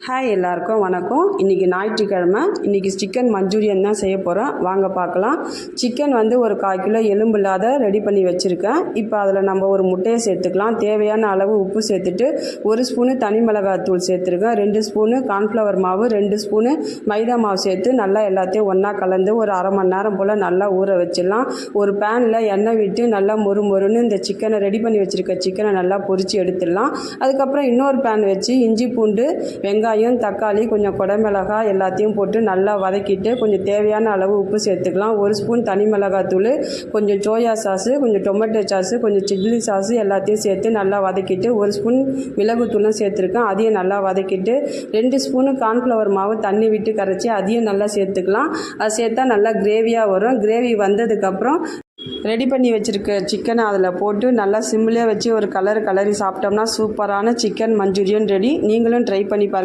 Hi எல்லாருக்கும் வணக்கம். இன்றைக்கி ஞாயிற்றுக்கிழமை. இன்றைக்கி சிக்கன் மஞ்சூரியன் தான் செய்ய போகிறோம். வாங்க பார்க்கலாம். சிக்கன் வந்து ஒரு 1/4 கிலோ எலும்பு இல்லாத ரெடி பண்ணி வச்சுருக்கேன். இப்போ அதில் நம்ம ஒரு முட்டையை சேர்த்துக்கலாம். தேவையான அளவு உப்பு சேர்த்துட்டு 1 ஸ்பூனு தனி மிளகாய்த்தூள் சேர்த்துருக்கேன். 2 ஸ்பூனு கார்ன்ஃப்ளவர் மாவு, 2 ஸ்பூனு மைதா மாவு சேர்த்து நல்லா எல்லாத்தையும் ஒன்றா கலந்து ஒரு அரை மணி நேரம் போல் நல்லா ஊற வச்சிடலாம். ஒரு பேனில் எண்ணெய் விட்டு நல்லா மொறுன்னு இந்த சிக்கனை ரெடி பண்ணி வச்சுருக்க சிக்கனை நல்லா பொரித்து எடுத்துடலாம். அதுக்கப்புறம் இன்னொரு பேன் வச்சு இஞ்சி பூண்டு வெங்காயம் தக்காளி கொஞ்சம் குடமிளகாய் எல்லாத்தையும் போட்டு நல்லா வதக்கிட்டு கொஞ்சம் தேவையான அளவு உப்பு சேர்த்துக்கலாம். 1 ஸ்பூன் தனி மிளகாய்த்தூள், கொஞ்சம் சோயா சாஸு, கொஞ்சம் டொமேட்டோ சாஸு, கொஞ்சம் சில்லி சாஸு எல்லாத்தையும் சேர்த்து நல்லா வதக்கிட்டு 1 ஸ்பூன் மிளகுத்தூளும் சேர்த்துருக்கேன். அதையும் நல்லா வதக்கிட்டு 2 ஸ்பூனு கார்ன்ஃப்ளவர் மாவு தண்ணி விட்டு கரைச்சி அதையும் நல்லா சேர்த்துக்கலாம். அது சேர்த்தா நல்லா கிரேவியாக வரும். கிரேவி வந்ததுக்கப்புறம் ரெடி பண்ணி வச்சுருக்க சிக்கனை அதில் போட்டு நல்லா சிம்மிலே வச்சு ஒரு கலரி சாப்பிட்டோம்னா சூப்பரான சிக்கன் மஞ்சூரியன் ரெடி. நீங்களும் ட்ரை பண்ணி பாருங்கள்.